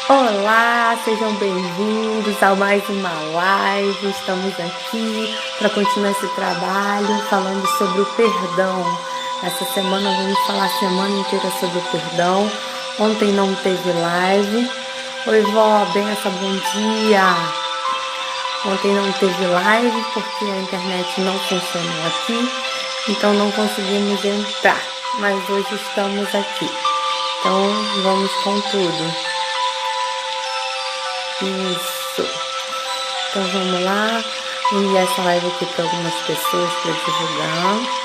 Olá, sejam bem-vindos a mais uma live. Estamos aqui para continuar esse trabalho falando sobre o perdão. Essa semana vamos falar a semana inteira sobre o perdão. Ontem não teve live. Oi, vó, benção, bom dia. Ontem não teve live porque a internet não funcionou aqui, então não conseguimos entrar. Mas hoje estamos aqui. Então vamos com tudo. Isso. Então vamos lá. Enviar essa live aqui para algumas pessoas para divulgar.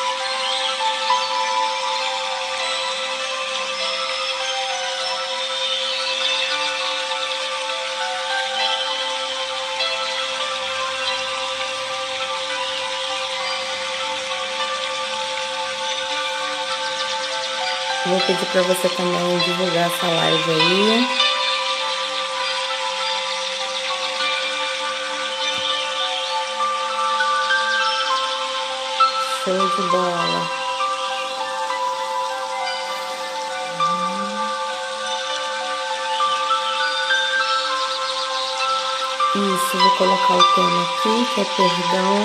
Vou pedir para você também divulgar essa live aí. Show de bola. Isso, vou colocar o tema aqui, que é perdão.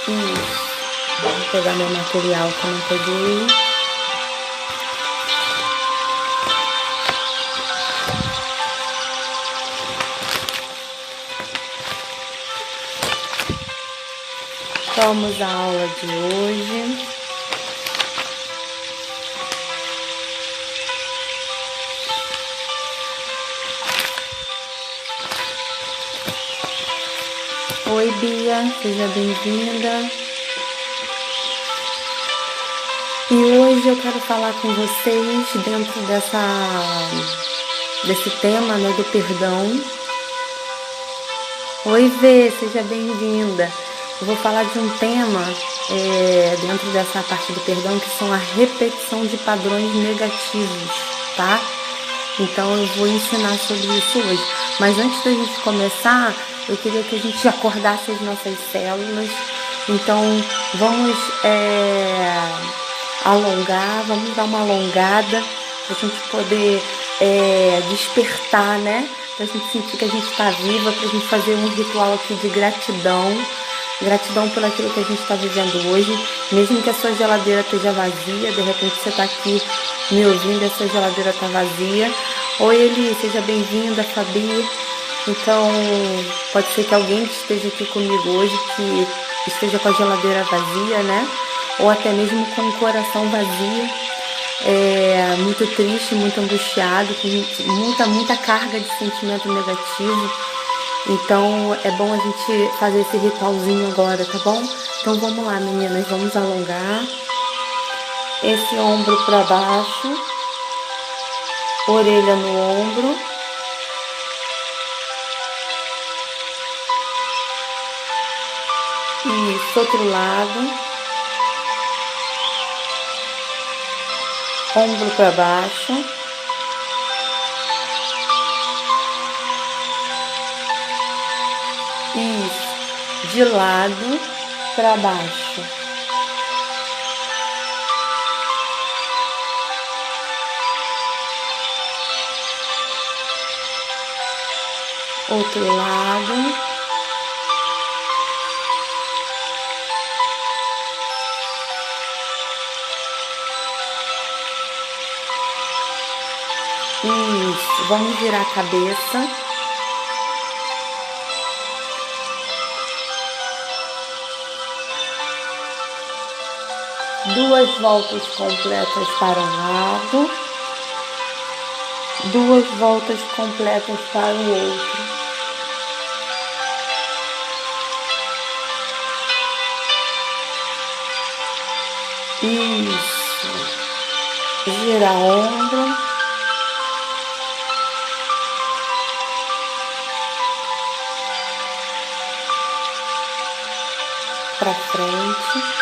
Isso. Vou pegar meu material que eu não peguei. Vamos à aula de hoje. Oi, Bia, seja bem-vinda. E hoje eu quero falar com vocês dentro desse tema, né, do perdão. Oi, Vê, seja bem-vinda. Eu vou falar de um tema dentro dessa parte do perdão, que são a repetição de padrões negativos, tá? Então eu vou ensinar sobre isso hoje. Mas antes da gente começar, eu queria que a gente acordasse as nossas células. Então vamos alongar, vamos dar uma alongada para a gente poder despertar, né? Para a gente sentir que a gente está viva, para a gente fazer um ritual aqui de gratidão. Gratidão por aquilo que a gente está vivendo hoje, mesmo que a sua geladeira esteja vazia, de repente você está aqui me ouvindo e a sua geladeira está vazia. Oi, Eli, seja bem-vinda, Fabi. Então, pode ser que alguém que esteja aqui comigo hoje, que esteja com a geladeira vazia, né? Ou até mesmo com o coração vazio, muito triste, muito angustiado, com muita carga de sentimento negativo. Então, é bom a gente fazer esse ritualzinho agora, tá bom? Então, vamos lá, meninas, vamos alongar. Esse ombro para baixo, orelha no ombro. Isso, outro lado. Ombro para baixo. Isso, de lado para baixo. Outro lado. Isso, vamos virar a cabeça. Duas voltas completas para um lado, duas voltas completas para o outro. Isso. Gira ombro. Para frente.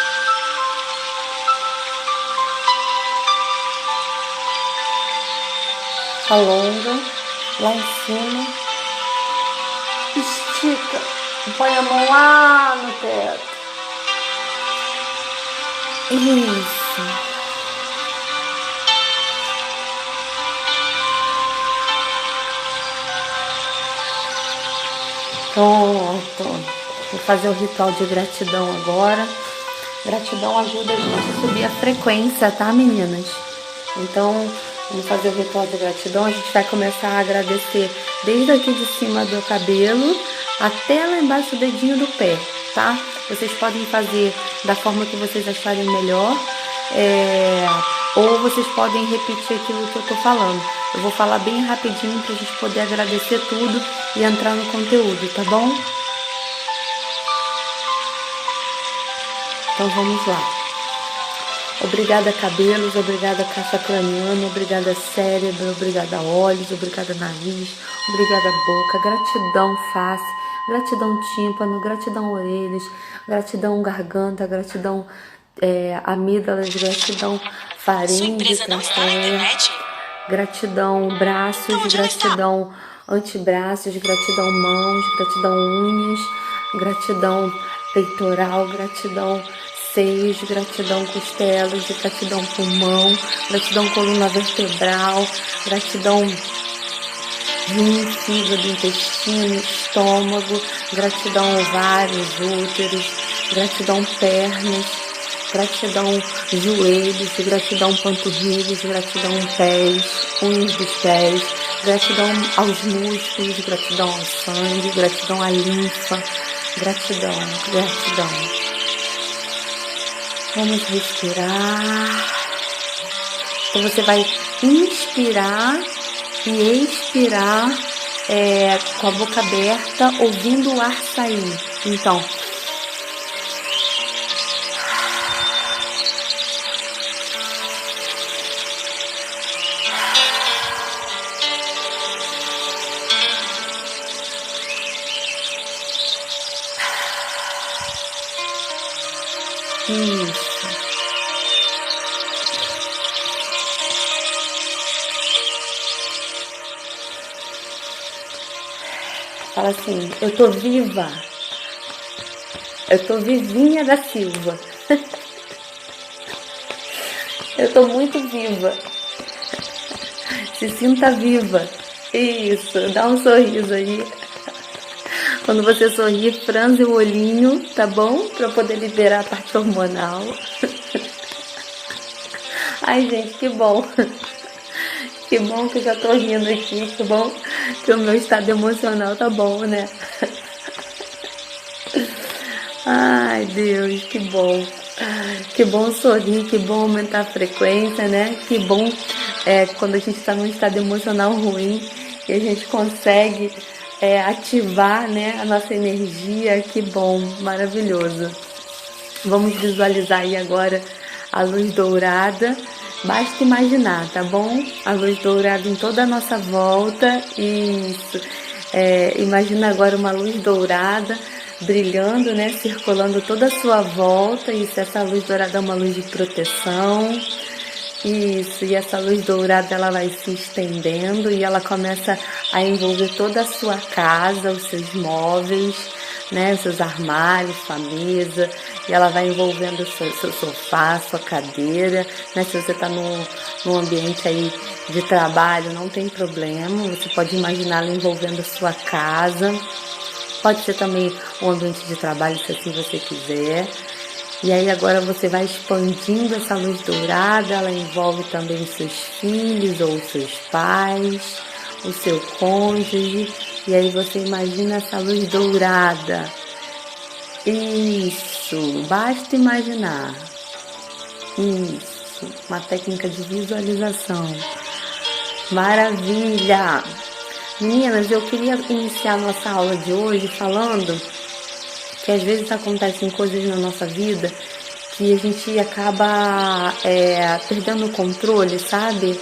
Alonga, lá em cima, estica, põe a mão lá no teto. Isso. Pronto. Vou fazer o ritual de gratidão agora. Gratidão ajuda a gente a subir a frequência, tá, meninas? Então, vamos fazer o ritual de gratidão. A gente vai começar a agradecer desde aqui de cima do cabelo até lá embaixo do dedinho do pé, tá? Vocês podem fazer da forma que vocês acharem melhor, ou vocês podem repetir aquilo que eu tô falando. Eu vou falar bem rapidinho pra gente poder agradecer tudo e entrar no conteúdo, tá bom? Então vamos lá. Obrigada cabelos, obrigada caixa craniana, obrigada cérebro, obrigada olhos, obrigada nariz, obrigada boca, gratidão face, gratidão tímpano, gratidão orelhas, gratidão garganta, gratidão amígdalas, gratidão faringe, gratidão braços, gratidão antebraços, gratidão mãos, gratidão unhas, gratidão peitoral, gratidão seios, gratidão costelas, gratidão pulmão, gratidão coluna vertebral, gratidão rim, fígado, intestino, estômago, gratidão ovários, úteros, gratidão pernas, gratidão joelhos, gratidão panturrilhas, gratidão pés, unhas dos pés, gratidão aos músculos, gratidão ao sangue, gratidão à linfa, gratidão, gratidão. Vamos respirar. Então você vai inspirar e expirar com a boca aberta, ouvindo o ar sair. Então, isso. Fala assim, eu tô viva. Eu tô vivinha da Silva. Eu tô muito viva. Se sinta viva. Isso, dá um sorriso aí. Quando você sorrir, franze o olhinho, tá bom? Pra poder liberar a parte hormonal. Ai, gente, que bom. Que bom que eu já tô rindo aqui, que bom que o meu estado emocional tá bom, né? Ai, Deus, que bom. Que bom sorrir, que bom aumentar a frequência, né? Que bom quando a gente tá num estado emocional ruim e a gente consegue ativar, né, a nossa energia. Que bom, maravilhoso. Vamos visualizar aí agora a luz dourada. Basta imaginar, tá bom? A luz dourada em toda a nossa volta. Isso. Imagina agora uma luz dourada brilhando, né? Circulando toda a sua volta. Isso, essa luz dourada é uma luz de proteção. Isso, e essa luz dourada ela vai se estendendo e ela começa a envolver toda a sua casa, os seus móveis, né, os seus armários, sua mesa, e ela vai envolvendo o seu sofá, sua cadeira, né? Se você está num ambiente aí de trabalho, não tem problema, você pode imaginar ela envolvendo a sua casa, pode ser também um ambiente de trabalho, se assim você quiser. E aí agora você vai expandindo essa luz dourada, ela envolve também os seus filhos ou os seus pais, o seu cônjuge, e aí você imagina essa luz dourada. Isso, basta imaginar. Isso, uma técnica de visualização. Maravilha! Meninas, eu queria iniciar nossa aula de hoje falando que às vezes acontecem coisas na nossa vida que a gente acaba perdendo o controle, sabe?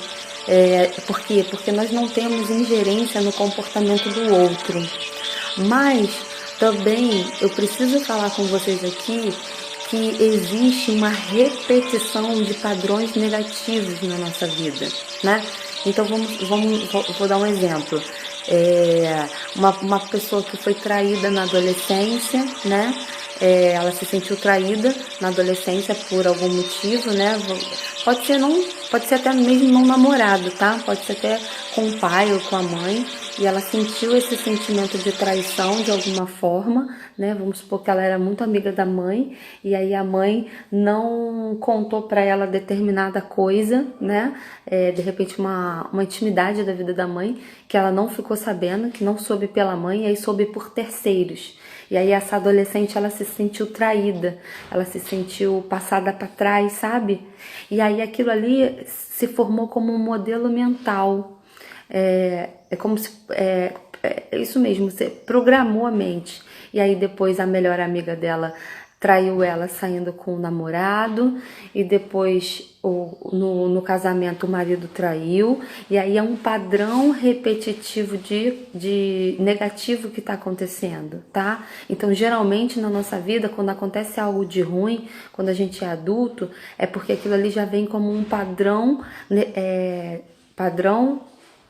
Por quê? Porque nós não temos ingerência no comportamento do outro. Mas também eu preciso falar com vocês aqui que existe uma repetição de padrões negativos na nossa vida, né? Então vou dar um exemplo. Uma pessoa que foi traída na adolescência, né? ela se sentiu traída na adolescência por algum motivo, né? Pode ser até mesmo não namorado, tá? Pode ser até com o pai ou com a mãe. E ela sentiu esse sentimento de traição de alguma forma, né? Vamos supor que ela era muito amiga da mãe e aí a mãe não contou para ela determinada coisa, né? De repente uma intimidade da vida da mãe que ela não ficou sabendo, que não soube pela mãe e aí soube por terceiros. E aí essa adolescente, ela se sentiu traída, ela se sentiu passada para trás, sabe? E aí aquilo ali se formou como um modelo mental. É como se... É isso mesmo, você programou a mente. E aí depois a melhor amiga dela traiu ela saindo com o namorado. E depois no casamento o marido traiu. E aí é um padrão repetitivo de negativo que está acontecendo, tá? Então geralmente na nossa vida, quando acontece algo de ruim, quando a gente é adulto, é porque aquilo ali já vem como um padrão, padrão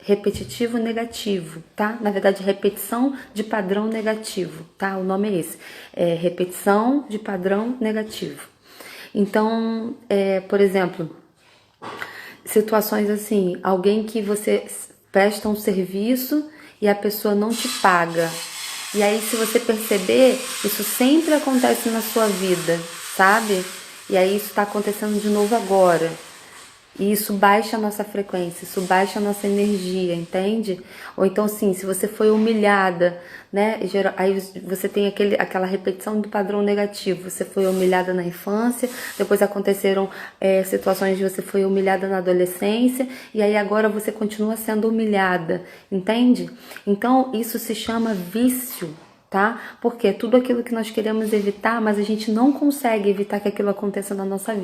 repetitivo negativo, tá? Na verdade, repetição de padrão negativo, tá? O nome é esse, repetição de padrão negativo. Então, por exemplo, situações assim, alguém que você presta um serviço e a pessoa não te paga. E aí, se você perceber, isso sempre acontece na sua vida, sabe? E aí isso tá acontecendo de novo agora. E isso baixa a nossa frequência, isso baixa a nossa energia, entende? Ou então, assim, se você foi humilhada, né? Aí você tem aquela repetição do padrão negativo. Você foi humilhada na infância, depois aconteceram situações de você foi humilhada na adolescência, e aí agora você continua sendo humilhada, entende? Então, isso se chama vício. Tá? Porque é tudo aquilo que nós queremos evitar, mas a gente não consegue evitar que aquilo aconteça na nossa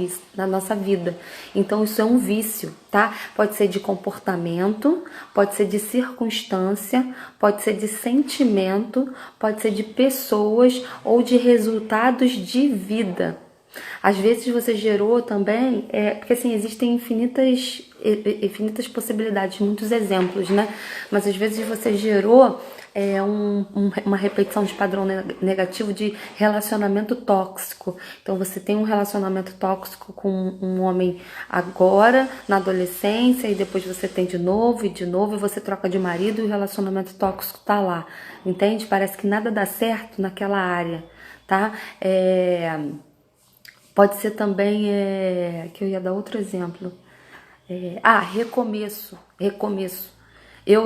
vida. Então isso é um vício, tá? Pode ser de comportamento, pode ser de circunstância, pode ser de sentimento, pode ser de pessoas ou de resultados de vida. Às vezes você gerou também, porque assim, existem infinitas possibilidades, muitos exemplos, né? Mas às vezes você gerou uma repetição de padrão negativo de relacionamento tóxico. Então você tem um relacionamento tóxico com um homem agora, na adolescência, e depois você tem de novo, e você troca de marido e o relacionamento tóxico tá lá. Entende? Parece que nada dá certo naquela área, tá? Pode ser também, que eu ia dar outro exemplo. Recomeço. Eu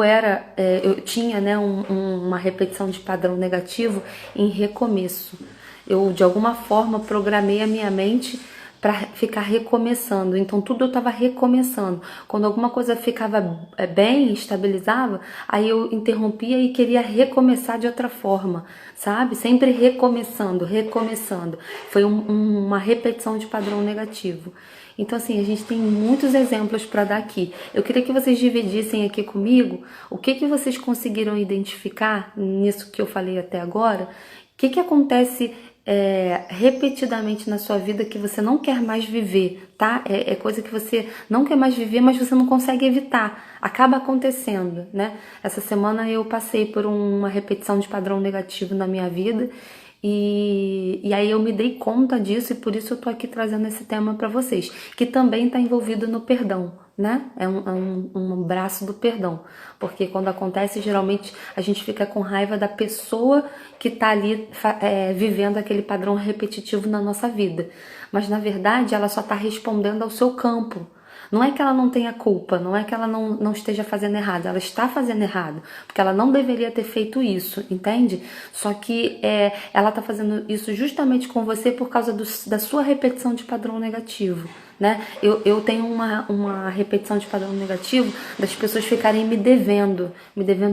tinha, né, uma repetição de padrão negativo em recomeço. Eu, de alguma forma, programei a minha mente para ficar recomeçando. Então, tudo eu estava recomeçando. Quando alguma coisa ficava bem, estabilizava, aí eu interrompia e queria recomeçar de outra forma, sabe? Sempre recomeçando. Foi uma repetição de padrão negativo. Então, assim, a gente tem muitos exemplos para dar aqui. Eu queria que vocês dividissem aqui comigo o que vocês conseguiram identificar nisso que eu falei até agora. O que acontece repetidamente na sua vida que você não quer mais viver, tá? É coisa que você não quer mais viver, mas você não consegue evitar. Acaba acontecendo, né? Essa semana eu passei por uma repetição de padrão negativo na minha vida. E aí eu me dei conta disso e por isso eu tô aqui trazendo esse tema para vocês, que também está envolvido no perdão, né? É um braço do perdão, porque quando acontece, geralmente a gente fica com raiva da pessoa que tá ali vivendo aquele padrão repetitivo na nossa vida, mas na verdade ela só tá respondendo ao seu campo. Não é que ela não tenha culpa, não é que ela não esteja fazendo errado, ela está fazendo errado, porque ela não deveria ter feito isso, entende? Só que ela está fazendo isso justamente com você por causa da sua repetição de padrão negativo, né? Eu tenho uma repetição de padrão negativo das pessoas ficarem me devendo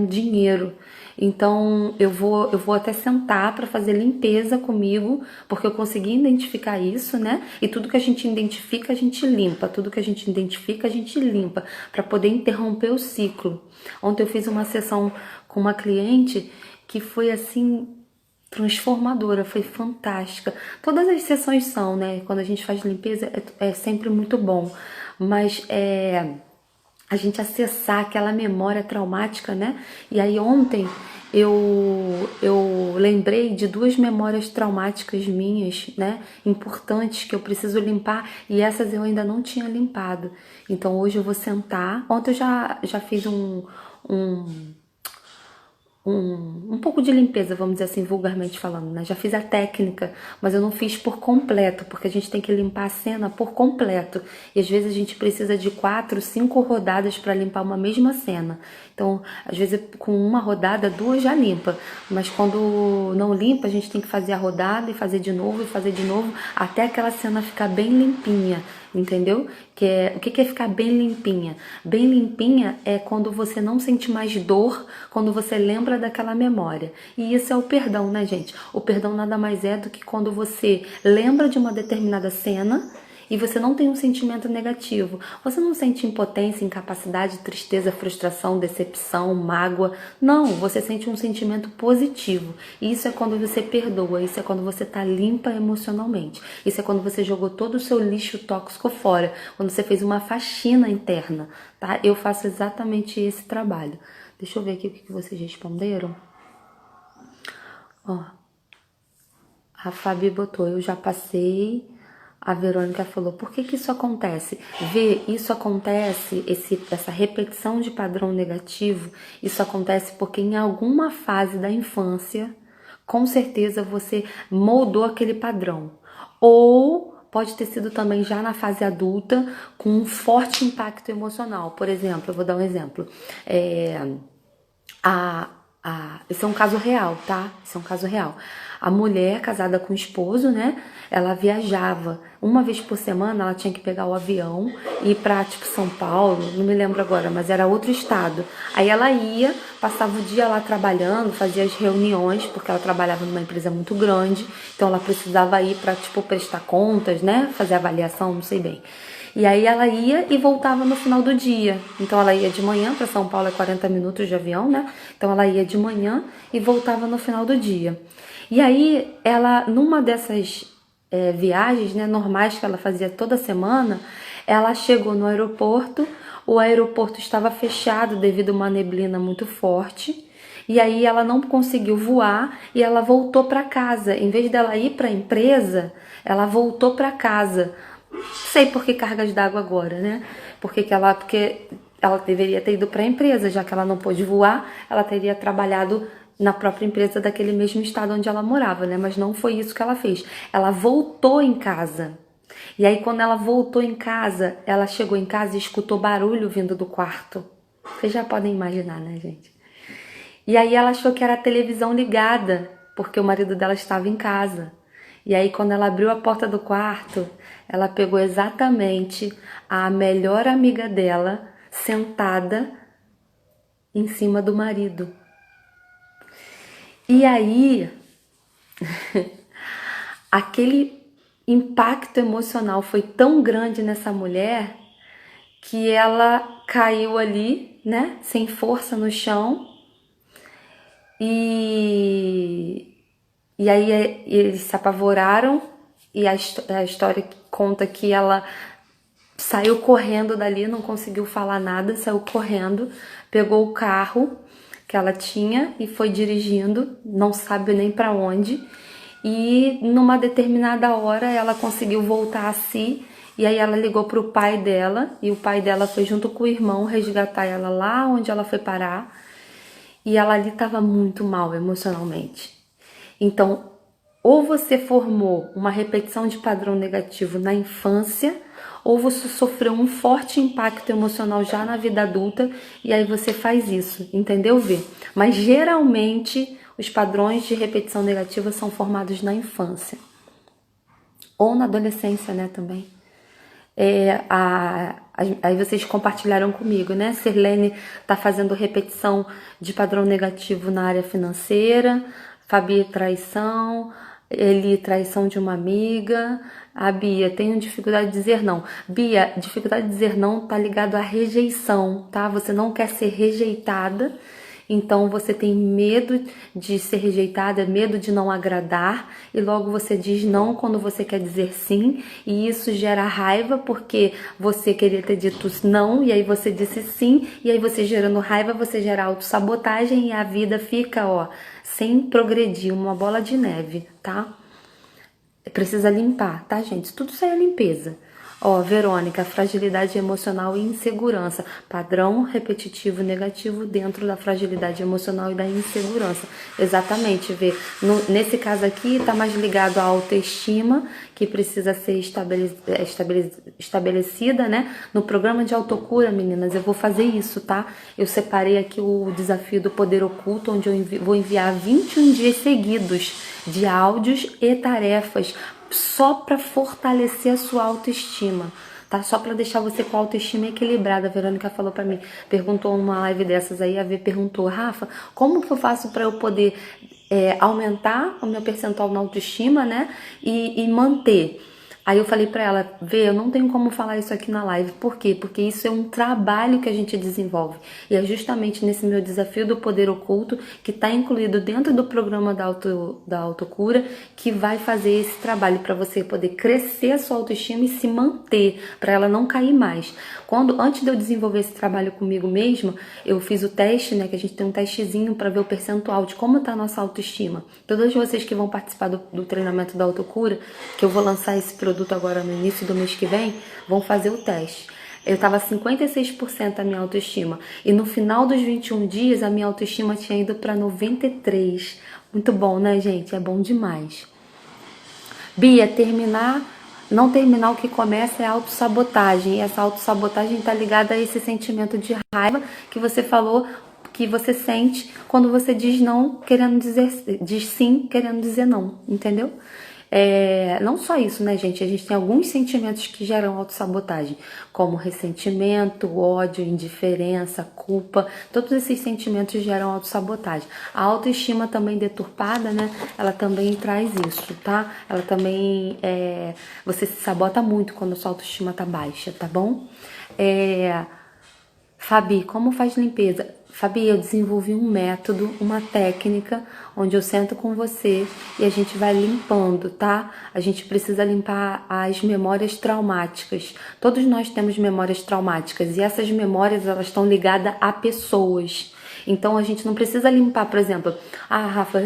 dinheiro. Então eu vou até sentar para fazer limpeza comigo, porque eu consegui identificar isso, né? E tudo que a gente identifica, a gente limpa. Tudo que a gente identifica, a gente limpa, para poder interromper o ciclo. Ontem eu fiz uma sessão com uma cliente que foi assim transformadora, foi fantástica. Todas as sessões são, né? Quando a gente faz limpeza é sempre muito bom, mas a gente acessar aquela memória traumática, né? E aí ontem eu lembrei de duas memórias traumáticas minhas, né, importantes que eu preciso limpar e essas eu ainda não tinha limpado. Então hoje eu vou sentar. Ontem eu já fiz um pouco de limpeza, vamos dizer assim, vulgarmente falando, né? Já fiz a técnica, mas eu não fiz por completo, porque a gente tem que limpar a cena por completo. E às vezes a gente precisa de 4, 5 rodadas para limpar uma mesma cena. Então, às vezes com uma rodada, 2 já limpa. Mas quando não limpa, a gente tem que fazer a rodada e fazer de novo, até aquela cena ficar bem limpinha. Entendeu? O que é ficar bem limpinha? Bem limpinha é quando você não sente mais dor, quando você lembra daquela memória. E isso é o perdão, né, gente? O perdão nada mais é do que quando você lembra de uma determinada cena e você não tem um sentimento negativo. Você não sente impotência, incapacidade, tristeza, frustração, decepção, mágoa. Não, você sente um sentimento positivo. E isso é quando você perdoa, isso é quando você tá limpa emocionalmente. Isso é quando você jogou todo o seu lixo tóxico fora, quando você fez uma faxina interna, tá? Eu faço exatamente esse trabalho. Deixa eu ver aqui o que vocês responderam. Ó, a Fabi botou, eu já passei. A Verônica falou, por que isso acontece? Isso acontece, essa repetição de padrão negativo, isso acontece porque em alguma fase da infância, com certeza você moldou aquele padrão. Ou pode ter sido também já na fase adulta, com um forte impacto emocional. Por exemplo, eu vou dar um exemplo. Esse é um caso real, tá? Esse é um caso real. A mulher casada com o esposo, né? Ela viajava uma vez por semana, ela tinha que pegar o avião e ir pra, tipo, São Paulo, não me lembro agora, mas era outro estado. Aí ela ia, passava o dia lá trabalhando, fazia as reuniões, porque ela trabalhava numa empresa muito grande, então ela precisava ir pra, tipo, prestar contas, né? Fazer avaliação, não sei bem. E aí ela ia e voltava no final do dia. Então ela ia de manhã, para São Paulo é 40 minutos de avião, né? Então ela ia de manhã e voltava no final do dia. E aí ela, numa dessas viagens, né, normais que ela fazia toda semana, ela chegou no aeroporto, o aeroporto estava fechado devido a uma neblina muito forte. E aí ela não conseguiu voar e ela voltou para casa. Em vez dela ir para a empresa, ela voltou para casa. Sei por que cargas d'água agora, né? Porque ela deveria ter ido para a empresa, já que ela não pôde voar, ela teria trabalhado na própria empresa daquele mesmo estado onde ela morava, né? Mas não foi isso que ela fez. Ela voltou em casa. E aí quando ela voltou em casa, ela chegou em casa e escutou barulho vindo do quarto. Vocês já podem imaginar, né, gente? E aí ela achou que era a televisão ligada, porque o marido dela estava em casa. E aí quando ela abriu a porta do quarto, ela pegou exatamente a melhor amiga dela sentada em cima do marido. E aí, aquele impacto emocional foi tão grande nessa mulher que ela caiu ali, né, sem força no chão. E aí eles se apavoraram e a história conta que ela saiu correndo dali, não conseguiu falar nada, saiu correndo, pegou o carro que ela tinha e foi dirigindo, não sabe nem para onde. E numa determinada hora ela conseguiu voltar a si. E aí ela ligou pro pai dela e o pai dela foi junto com o irmão resgatar ela lá onde ela foi parar. E ela ali estava muito mal emocionalmente. Então, ou você formou uma repetição de padrão negativo na infância, ou você sofreu um forte impacto emocional já na vida adulta, e aí você faz isso, entendeu, Vê? Mas geralmente os padrões de repetição negativa são formados na infância. Ou na adolescência, né, também. Aí vocês compartilharam comigo, né? Sirlene tá fazendo repetição de padrão negativo na área financeira, Fabi, traição, Eli, traição de uma amiga, a Bia, tenho dificuldade de dizer não. Bia, dificuldade de dizer não tá ligado à rejeição, tá? Você não quer ser rejeitada, Então você tem medo de ser rejeitada, medo de não agradar, e logo você diz não quando você quer dizer sim, e isso gera raiva porque você queria ter dito não e aí você disse sim, e aí você gerando raiva, você gera autossabotagem e a vida fica, ó, sem progredir, uma bola de neve, tá? Precisa limpar, tá, gente? Tudo isso aí é limpeza. Ó, Verônica, fragilidade emocional e insegurança. Padrão repetitivo negativo dentro da fragilidade emocional e da insegurança. Exatamente, Vê. Nesse caso aqui, tá mais ligado à autoestima, que precisa ser estabelecida, né? No programa de autocura, meninas, eu vou fazer isso, tá? Eu separei aqui o desafio do poder oculto, onde eu vou enviar 21 dias seguidos de áudios e tarefas só para fortalecer a sua autoestima, tá? Só para deixar você com a autoestima equilibrada. A Verônica falou para mim, perguntou numa live dessas aí, a V perguntou, Rafa, como que eu faço para eu poder aumentar o meu percentual na autoestima, né? E manter. Aí eu falei pra ela, Vê, eu não tenho como falar isso aqui na live. Por quê? Porque isso é um trabalho que a gente desenvolve. E é justamente nesse meu desafio do poder oculto, que está incluído dentro do programa da autocura, que vai fazer esse trabalho para você poder crescer a sua autoestima e se manter, para ela não cair mais. Antes de eu desenvolver esse trabalho comigo mesma, eu fiz o teste, né? Que a gente tem um testezinho para ver o percentual de como está a nossa autoestima. Todas vocês que vão participar do treinamento da autocura, que eu vou lançar esse produto agora no início do mês que vem, vão fazer o teste. Eu tava 56% a minha autoestima. E no final dos 21 dias, a minha autoestima tinha ido para 93%. Muito bom, né, gente? É bom demais. Bia, não terminar o que começa é autossabotagem. E essa autossabotagem tá ligada a esse sentimento de raiva que você falou, que você sente quando você diz não, querendo diz sim, querendo dizer não, entendeu? Não só isso, né, gente? A gente tem alguns sentimentos que geram autossabotagem, como ressentimento, ódio, indiferença, culpa. Todos esses sentimentos geram autossabotagem. A autoestima também deturpada, né? Ela também traz isso, tá? Ela também... você se sabota muito quando a sua autoestima tá baixa, tá bom? Fabi, como faz limpeza? Fabi, eu desenvolvi um método, uma técnica, onde eu sento com você e a gente vai limpando, tá? A gente precisa limpar as memórias traumáticas. Todos nós temos memórias traumáticas e essas memórias, elas estão ligadas a pessoas. Então a gente não precisa limpar, por exemplo, Rafa,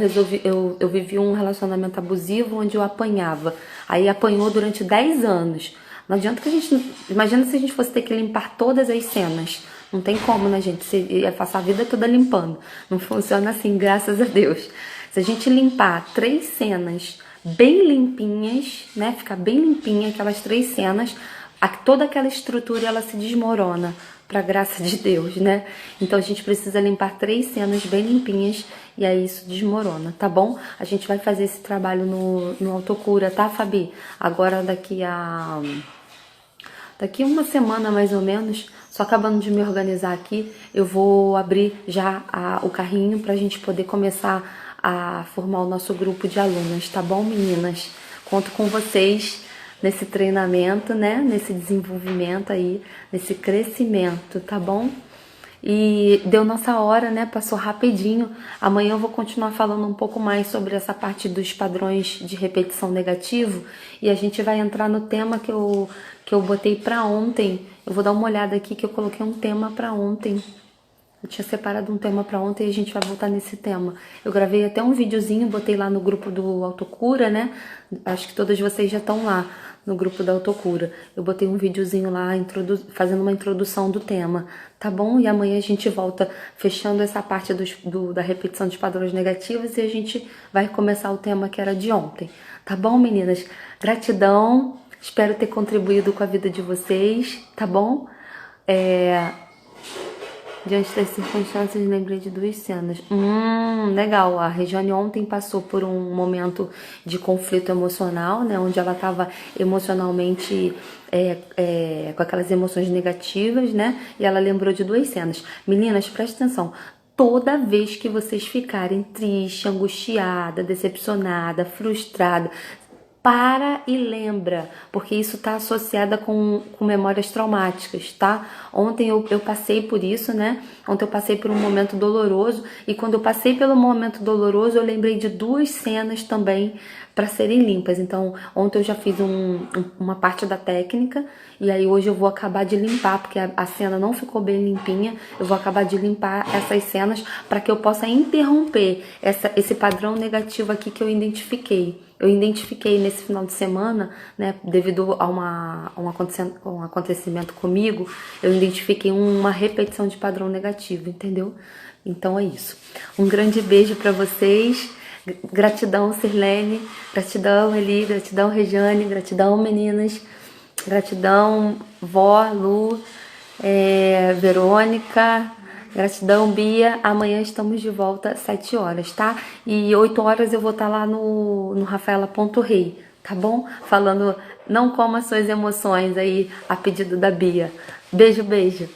eu vivi um relacionamento abusivo onde eu apanhava. Aí apanhou durante 10 anos. Não adianta que a gente... Imagina se a gente fosse ter que limpar todas as cenas. Não tem como, né, gente? Você ia passar a vida toda limpando. Não funciona assim, graças a Deus. Se a gente limpar 3 cenas bem limpinhas, né? Ficar bem limpinha aquelas 3 cenas, toda aquela estrutura, ela se desmorona, pra graça de Deus, né? Então a gente precisa limpar 3 cenas bem limpinhas e aí isso desmorona, tá bom? A gente vai fazer esse trabalho no Autocura, tá, Fabi? Agora daqui uma semana mais ou menos, só acabando de me organizar aqui, eu vou abrir já o carrinho pra gente poder começar a formar o nosso grupo de alunas, tá bom, meninas? Conto com vocês nesse treinamento, né? Nesse desenvolvimento aí, nesse crescimento, tá bom? E deu nossa hora, né? Passou rapidinho. Amanhã eu vou continuar falando um pouco mais sobre essa parte dos padrões de repetição negativo. E a gente vai entrar no tema que eu botei pra ontem. Eu vou dar uma olhada aqui que eu coloquei um tema pra ontem. Eu tinha separado um tema pra ontem e a gente vai voltar nesse tema. Eu gravei até um videozinho, botei lá no grupo do Autocura, né? Acho que todas vocês já estão lá no grupo da Autocura. Eu botei um videozinho lá fazendo uma introdução do tema, tá bom? E amanhã a gente volta fechando essa parte da repetição de padrões negativos e a gente vai começar o tema que era de ontem. Tá bom, meninas? Gratidão. Espero ter contribuído com a vida de vocês, tá bom? Diante das circunstâncias, lembrei de 2 cenas. Legal. A Regiane ontem passou por um momento de conflito emocional, né? Onde ela estava emocionalmente com aquelas emoções negativas, né? E ela lembrou de 2 cenas. Meninas, prestem atenção. Toda vez que vocês ficarem triste, angustiada, decepcionada, frustrada, para e lembra, porque isso está associado com memórias traumáticas, tá? Ontem eu passei por isso, né? Ontem eu passei por um momento doloroso, e quando eu passei pelo momento doloroso, eu lembrei de duas cenas também para serem limpas. Então, ontem eu já fiz uma parte da técnica, e aí hoje eu vou acabar de limpar, porque a cena não ficou bem limpinha. Eu vou acabar de limpar essas cenas para que eu possa interromper esse padrão negativo aqui que eu identifiquei. Eu identifiquei nesse final de semana, né, devido a um acontecimento comigo, eu identifiquei uma repetição de padrão negativo, entendeu? Então é isso. Um grande beijo para vocês. Gratidão, Sirlene. Gratidão, Eli. Gratidão, Regiane. Gratidão, meninas. Gratidão, Vó, Lu, Verônica. Gratidão, Bia. Amanhã estamos de volta às 7 horas, tá? E 8 horas eu vou estar lá no Rafaela.rei, tá bom? Falando, não coma suas emoções aí a pedido da Bia. Beijo, beijo.